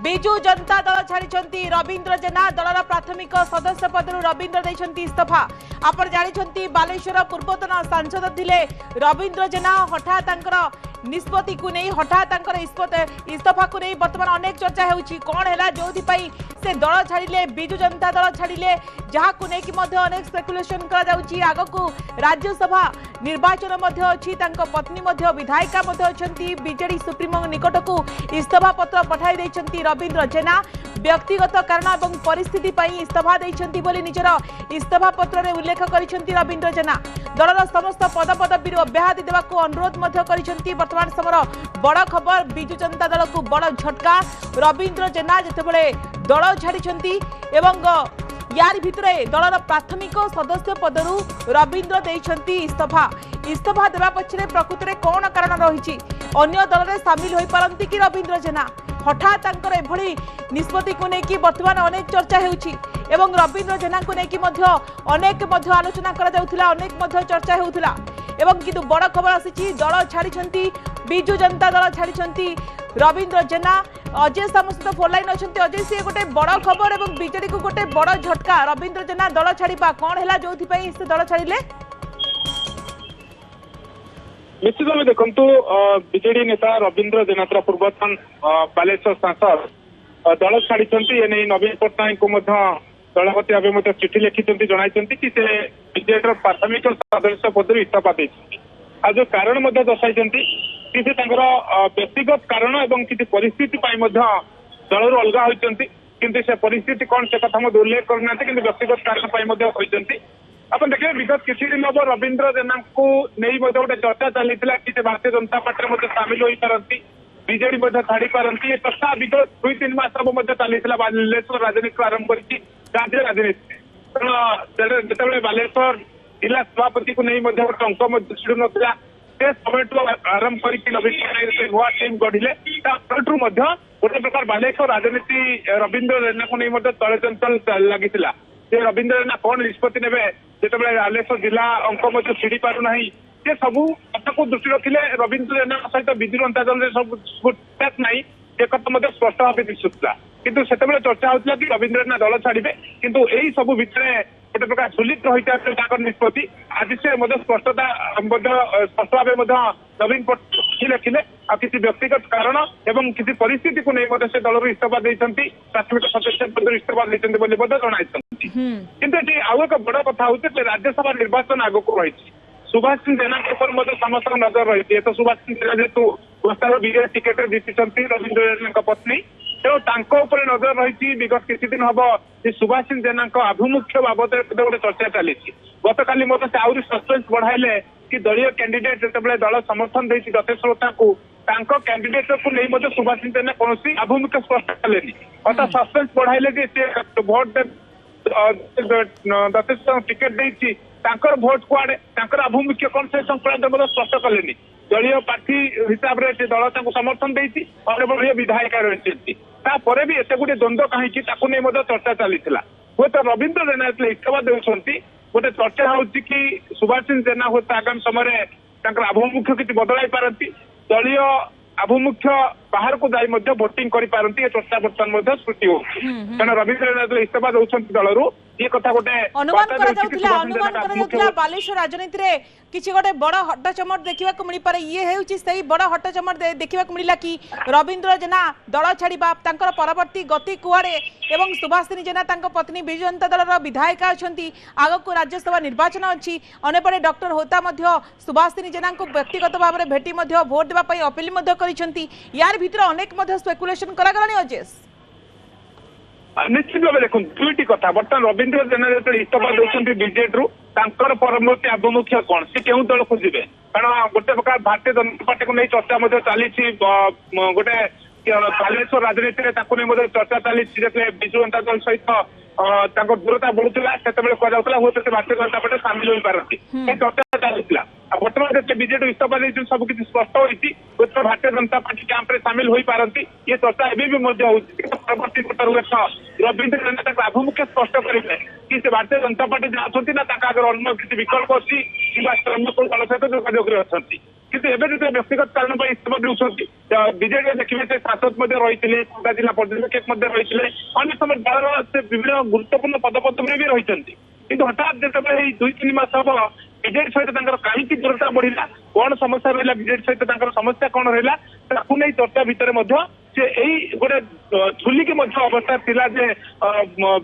विजु जनता दल छाड़ी रवींद्र जेना दलर प्राथमिक सदस्य पदर रवींद्र देइछंती इस्तीफा। आपण जानिछंती बालेश्वर पूर्वतन सांसद थिले रवींद्र जेना हठात तांकर निष्पत्ति को नहीं हठात इस्तीफा को नहीं बर्तमान अनेक चर्चा होउछि कोन हैला जोथि पई से दल छाड़िले विजु जनता दल छाड़िले जहा को नहीं कि मध्य अनेक स्पेकुलेशन करा जाउछि आगो को राज्यसभा निर्वाचन मध्य अछि तांको पत्नी मध्य विधायिका मध्य अछंती बीजेडी सुप्रीमो निकट को इस्तीफा पत्र पठाई दैछंती रवींद्र जेना व्यक्तिगत कारण एवं परिस्थिति पई इस्तीफा दैछंती बोली निजर इस्तीफा पत्र रे उल्लेख करिसेंती रवींद्र जेना दलर समस्त पदपदवी अब्याहति देवा को अनुरोध मध्य करिसेंती। वर्तमान समर बड़ खबर विजु जनता दल को बड़ झटका रवींद्र जेना जेतेबेले दल छाड़ी एवं यार भितरे दलर प्राथमिक सदस्य पदरु रवींद्र देइछंती इस्तीफा देवा पछरे प्रकृति रे कोन कारण रहिछि अन्य दल रे शामिल होई पारंती कि रवींद्र जेना हठात तांकर एभली निष्पत्ति को लेकिन वर्तमान अनेक चर्चा होउछि एवं रवींद्र जेना को लेकिन अनेक आलोचना करा जाउथिला अनेक चर्चा होउथिला एवं किंतु बड़ खबर आसी दल छाड़ी विजु जनता दल छाड़ी रवींद्र जेना अजय साम सहित फोन लाइन अच्छा अजय सी गोटे बड़ खबर एवं बीजेडी को गोटे बड़ झटका रवींद्र जेना दल छाड़ा कौन है जो से दल छाड़े निश्चित भाव देखु बीजेडी नेता रवींद्र जेना पूर्वतन बालेश्वर सांसद दल छाड़ी नवीन पट्टनायक को दल प्रति चिठी लिखिं जन कि बीजेडी प्राथमिक सदस्य पद इस्तीफा दे जो कारण दर्शाई कि व्यक्तिगत कारण एवं किसी परिस्थिति दल अलग होती किंतु से परिस्थिति कौन से कथा उल्लेख करना कि व्यक्तिगत कारण आप देखिए विगत किसी दिन हम रवींद्र जेना को नहीं गोटे चर्चा चली कि भारतीय जनता पार्टी सामिल हो पारती बीजेडी छाड़ी पारती चर्चा विगत 2-3 मास हम चली बालेश्वर राजनीति आरंभ कर राज्य राजनीति जो बालेश्वर जिला सभापति को नहीं गोटे अंक छिड़ू ना से समय आरंभ कर नुआ टीम गढ़िले गोटे प्रकार बालेश्वर राजनीति रवींद्र जेना को नहीं तले चंचल लगी रवींद्र जेना कौन निष्पत्ति ने जो बालेश्वर जिला अंक छिड़ी पारना से सबू कथा को दृष्टि रखिले रवींद्र जेना सहित विजु जनता दल सब नहीं से कथा स्पष्ट भाव दिशुला किंतु से चर्चा होता कि रवींद्र जेना दल छाड़े किंतु यही सब भितर गोटे प्रकार सुलित रही निष्पत्ति आज से स्पष्टता स्पष्ट भाव नवीन पट्टनायक लिखिले आ किसी व्यक्तिगत कारण एवं किसी परिस्थिति को नहीं से दल इस्तीफा देती प्राथमिक सदस्य पद इस्तीफा देते जनाई किंतु आउ एक बड़ कथा हूँ राज्यसभा निर्वाचन आगक रही सुभाष सिंह जेना समस्त नजर रही तो सुभाष सिंह जेना जेहेतु गोस्तार बीजेडी टिकेट जीति रवींद्र जेना पत्नी तेणु नजर रही विगत किसी दिन हम सुभाष सिंह जेना आभिमुख्य बाबद गोटे चर्चा चली गत काली से आहरी सस्पेंस बढ़ाइले कि दलीय कैंडिडेट जो दल समर्थन देती दतेश्वरता को कैंडिडेट को नहीं सुभाष सिंह जेना कौन आभिमुख्य स्पष्ट कले अर्थात सस्पेंस बढ़ाइले भोट दतेश्वर टिकेट देती भोट कुआड़े आभिमुख्य कौन से संक्रांत स्पष्ट कले दलीय प्रार्थी हिसाब से दल समर्थन देती अन्य विधायिका रही भी एत गोटे द्वंद्व कहीं चर्चा चली हूँ तो रवींद्र जेना इस्तीफा देते गोटे चर्चा होती कि सुभाष सिंह जेना हूँ आगामी समय आभिमुख्य किसी बदलाई पारती दलीय आभिमुख्य बाहर को जाई भोटिंग कर पारती चर्चा बर्तमान सृष्टि हो रवींद्र जेना इस्तीफा दौरान दलरू ये कथा गोटे अनुमान बालेश्वर राजनीति रे किसी गोटे बड़ हट्टचमट देखा मिल पारे ये है बड़ हट्टचमट देखा मिला कि रवींद्र जेना दल छाड़ा परवर्ती गति कुआड़े एवं सुभाष सिंह जेना पत्नी विजु जनता दल विधायिका अच्छा आगक राज्यसभा निर्वाचन अच्छी अंपटे डॉक्टर होता सुभाष सिंह जेना को व्यक्तिगत भाव में भेटी भोट देवाई अपील कर यार भितर अनेक स्पेकुलेशन करागलानी अजेश निश्चित भाव देखो दुईटी कथा बर्तमान रवींद्र जेना जो इस्तीफा देते बीजेडी परवर्ती आभिमुख्य कौन सी क्यों दल को जीवे कारण गोटे प्रकार भारतीय जनता पार्टी को नहीं चर्चा चली गोटे बालेश्वर राजनीति में चर्चा चली विजु जनता दल सहित दूरता बढ़ुला से कहला हूँ भारतीय जनता पार्टी सामिल हो पारती चर्चा चली बर्तमान बीजेडी इस्तीफा देती सब किसी स्पष्ट होती भारतीय जनता पार्टी कैंप सामिल हो पारती ये चर्चा एवं परवर्ती रवींद्र जेना आभिमुख्य स्पष्ट करेंगे कि से भारतीय जनता पार्टी जहाँ ना अन्य किसी विकल्प अच्छी दल सहित जोगाजोग अच्छा କିନ୍ତୁ ଏବେ ଯେତେ ବ୍ୟକ୍ତିଗତ କାରଣ ପାଇଁ ଇସ୍ତଫା ଦେଉଛନ୍ତି ବିଜେଡିରେ ଦେଖିବେ ସେ ଶାସକ ମଧ୍ୟ ରହିଥିଲେ, ଖୋର୍ଦ୍ଧା ଜିଲ୍ଲା ପର୍ଯ୍ୟବେକ୍ଷକ ମଧ୍ୟ ରହିଥିଲେ, ଅନ୍ୟ ସମୟ ଦଳର ସେ ବିଭିନ୍ନ ଗୁରୁତ୍ୱପୂର୍ଣ୍ଣ ପଦପଦବୀରେ ବି ରହିଛନ୍ତି। କିନ୍ତୁ ହଠାତ୍ ଯେତେବେଳେ ଏଇ 2-3 ମାସ ହବ ବିଜେଡି ସହିତ ତାଙ୍କର କାହିଁକି ଦୂରତା ବଢିଲା, କଣ ସମସ୍ୟା ରହିଲା, ବିଜେଡି ସହିତ ତାଙ୍କର ସମସ୍ୟା କଣ ରହିଲା, ତାକୁ ନେଇ ଚର୍ଚ୍ଚା ଭିତରେ ମଧ୍ୟ ସେ ଏଇ ଗୋଟେ ଝୁଲିକି ମଧ୍ୟ ଅବସ୍ଥା ଥିଲା ଯେ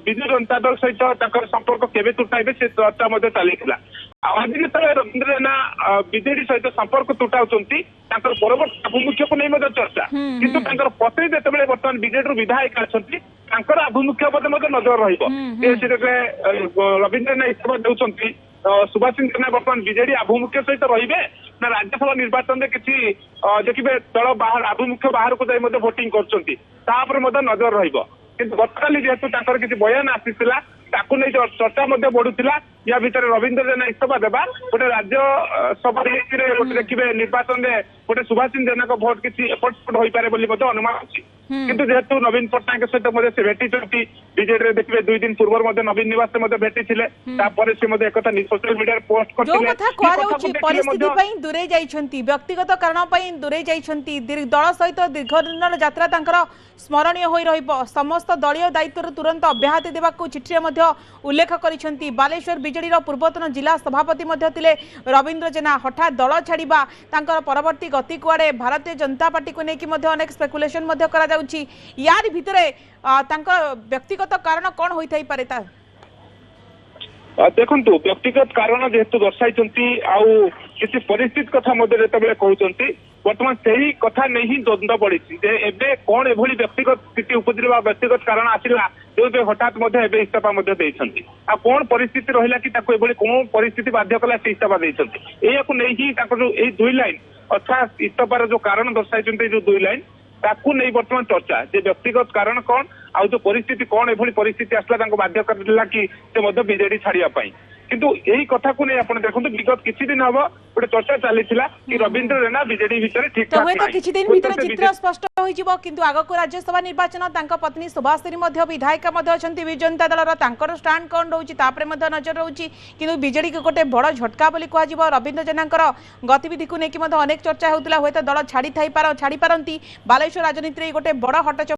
ବିଜୁ ଜନତା ଦଳ ସହିତ ତାଙ୍କର ସମ୍ପର୍କ କେବେ ତୁଟାଇବେ ସେ ଚର୍ଚ୍ଚା ମଧ୍ୟ ଚାଲିଥିଲା। ଆଉ ଆଜି ଯେତେବେଳେ ରବୀନ୍ଦ୍ର ଜେନା ବିଜେଡି ସହିତ ସମ୍ପର୍କ ତୁଟାଉଛନ୍ତି ତାଙ୍କର ପରବର୍ତ୍ତୀ ଆଭିମୁଖ୍ୟକୁ ନେଇ ମଧ୍ୟ ଚର୍ଚ୍ଚା, କିନ୍ତୁ ତାଙ୍କର ପତ୍ନୀ ଯେତେବେଳେ ବର୍ତ୍ତମାନ ବିଜେଡିରୁ ବିଧାୟକ ଅଛନ୍ତି ତାଙ୍କର ଆଭିମୁଖ୍ୟ ମଧ୍ୟ ନଜର ରହିବ। ଯେତେବେଳେ ରବୀନ୍ଦ୍ର ଜେନା ଇସ୍ତଫା ଦେଉଛନ୍ତି ସୁଭାଷିଷ ଜେନା ବର୍ତ୍ତମାନ ବିଜେଡି ଆଭିମୁଖ୍ୟ ସହିତ ରହିବେ ନା ରାଜ୍ୟସଭା ନିର୍ବାଚନରେ କିଛି ଦେଖିବେ ଦଳ ବାହାର ଆଭିମୁଖ୍ୟ ବାହାରକୁ ଯାଇ ମଧ୍ୟ ଭୋଟିଂ କରୁଛନ୍ତି ତା ଉପରେ ମଧ୍ୟ ନଜର ରହିବ। କିନ୍ତୁ ଗତକାଲି ଯେହେତୁ ତାଙ୍କର କିଛି ବୟାନ ଆସିଥିଲା ତାକୁ ନେଇ ଚର୍ଚ୍ଚା ମଧ୍ୟ ବଢୁଥିଲା। ୟା ଭିତରେ ରବୀନ୍ଦ୍ର ଜେନା ଇସ୍ତଫା ଦେବା ଗୋଟେ ରାଜ୍ୟ ସଭା ଗୋଟେ ଦେଖିବେ ନିର୍ବାଚନରେ ଗୋଟେ ସୁଭାଷିଷ ଜେନାଙ୍କ ଭୋଟ କିଛି ଏପଟ ସେପଟ ହୋଇପାରେ ବୋଲି ମଧ୍ୟ ଅନୁମାନ ଅଛି। କିନ୍ତୁ ଯେହେତୁ ନବୀନ ପଟ୍ଟନାୟକ ସହିତ ମଧ୍ୟ ସେ ଭେଟିଛନ୍ତି ବିଜେଡିରେ ଦେଖିବେ 2 ଦିନ ପୂର୍ବରୁ ମଧ୍ୟ ନବୀନ ନିବାସରେ ମଧ୍ୟ ଭେଟିଥିଲେ, ତାପରେ ସେ ମଧ୍ୟ ଏକଥା ସୋସିଆଲ ମିଡିଆରେ ପୋଷ୍ଟ କରିଥିଲେ। ପରିସ୍ଥିତି ପାଇଁ ଦୂରେଇ ଯାଇଛନ୍ତି, ବ୍ୟକ୍ତିଗତ କାରଣ ପାଇଁ ଦୂରେଇ ଯାଇଛନ୍ତି, ଦଳ ସହିତ ଦୀର୍ଘ ଦିନର ଯାତ୍ରା ତାଙ୍କର ସ୍ମରଣୀୟ ହୋଇ ରହିବ, ସମସ୍ତ ଦଳୀୟ ଦାୟିତ୍ୱରୁ ତୁରନ୍ତ ଅବ୍ୟାହତି ଦେବାକୁ ଚିଠିରେ ମଧ୍ୟ ଉଲ୍ଲେଖ କରିଛନ୍ତି। ବାଲେଶ୍ୱର ବିଜେଡିର ପୂର୍ବତନ ଜିଲ୍ଲା ସଭାପତି ମଧ୍ୟ ଥିଲେ ରବୀନ୍ଦ୍ର ଜେନା, ହଠାତ୍ ଦଳ ଛାଡ଼ିବା ତାଙ୍କର ପରବର୍ତ୍ତୀ ଗତି କୁଆଡ଼େ, ଭାରତୀୟ ଜନତା ପାର୍ଟିକୁ ନେଇକି ମଧ୍ୟ ଅନେକ ସ୍ପେକୁଲେସନ ମଧ୍ୟ କରାଯାଉଛି। ୟାରି ଭିତରେ ତାଙ୍କର ବ୍ୟକ୍ତିଗତ କାରଣ କ'ଣ ହୋଇଥାଇପାରେ? ତା ଦେଖନ୍ତୁ ବ୍ୟକ୍ତିଗତ କାରଣ ଯେହେତୁ ଦର୍ଶାଇଛନ୍ତି ଆଉ କିଛି ପରିସ୍ଥିତି କଥା ମଧ୍ୟ ଯେତେବେଳେ କହୁଛନ୍ତି ବର୍ତ୍ତମାନ ସେହି କଥା ନେଇ ହିଁ ଦ୍ୱନ୍ଦ୍ୱ ବଢିଛି ଯେ ଏବେ କଣ ଏଭଳି ବ୍ୟକ୍ତିଗତ ସ୍ଥିତି ଉପଜିବା ବ୍ୟକ୍ତିଗତ କାରଣ ଆସିଲା ଯୋଉଥିରେ ହଠାତ୍ ମଧ୍ୟ ଏବେ ଇସ୍ତଫା ମଧ୍ୟ ଦେଇଛନ୍ତି। ଆଉ କଣ ପରିସ୍ଥିତି ରହିଲା କି ତାକୁ ଏଭଳି କୋଉ ପରିସ୍ଥିତି ବାଧ୍ୟ କଲା ସେ ଇସ୍ତଫା ଦେଇଛନ୍ତି, ଏହାକୁ ନେଇ ହିଁ ତାଙ୍କର ଯୋଉ ଏଇ 2 ଲାଇନ ଅର୍ଥାତ୍ ଇସ୍ତଫାର ଯୋଉ କାରଣ ଦର୍ଶାଇଛନ୍ତି ଏଇ ଯୋଉ 2 ଲାଇନ ତାକୁ ନେଇ ବର୍ତ୍ତମାନ ଚର୍ଚ୍ଚା ଯେ ବ୍ୟକ୍ତିଗତ କାରଣ କଣ ଆଉ ଯୋଉ ପରିସ୍ଥିତି କଣ ଏଭଳି ପରିସ୍ଥିତି ଆସିଲା ତାଙ୍କୁ ବାଧ୍ୟ କରିଦେଲା କି ସେ ମଧ୍ୟ ବିଜେଡି ଛାଡିବା ପାଇଁ। କିନ୍ତୁ ଏଇ କଥାକୁ ନେଇ ଆପଣ ଦେଖନ୍ତୁ ବିଗତ କିଛି ଦିନ ହବ ଗୋଟେ ଚର୍ଚ୍ଚା ଚାଲିଥିଲା କି ରବୀନ୍ଦ୍ର ଜେନା ବିଜେଡି ଭିତରେ ଠିକ ଠାକ ହୁଏତ କିଛି ଦିନ ଭିତରେ ଚିତ୍ର ସ୍ପଷ୍ଟ ହୋଇଯିବ, କିନ୍ତୁ ଆଗକୁ ରାଜ୍ୟସଭା ନିର୍ବାଚନ, ତାଙ୍କ ପତ୍ନୀ ସୁଭାଷିନୀ ମଧ୍ୟ ବିଧାୟିକା ମଧ୍ୟ ଅଛନ୍ତି ବିଜୁ ଜନତା ଦଳର, ତାଙ୍କର ଷ୍ଟାଣ୍ଡ କଣ ରହୁଛି ତାପରେ ମଧ୍ୟ ନଜର ରହୁଛି। କିନ୍ତୁ ବିଜେଡିକୁ ଗୋଟେ ବଡ ଝଟକା ବୋଲି କୁହାଯିବ, ରବୀନ୍ଦ୍ର ଜେନାଙ୍କର ଗତିବିଧିକୁ ନେଇକି ମଧ୍ୟ ଅନେକ ଚର୍ଚ୍ଚା ହେଉଥିଲା, ହୁଏତ ଦଳ ଛାଡି ପାରନ୍ତି। ବାଲେଶ୍ୱର ରାଜନୀତିରେ ଗୋଟେ ବଡ ହଟଚ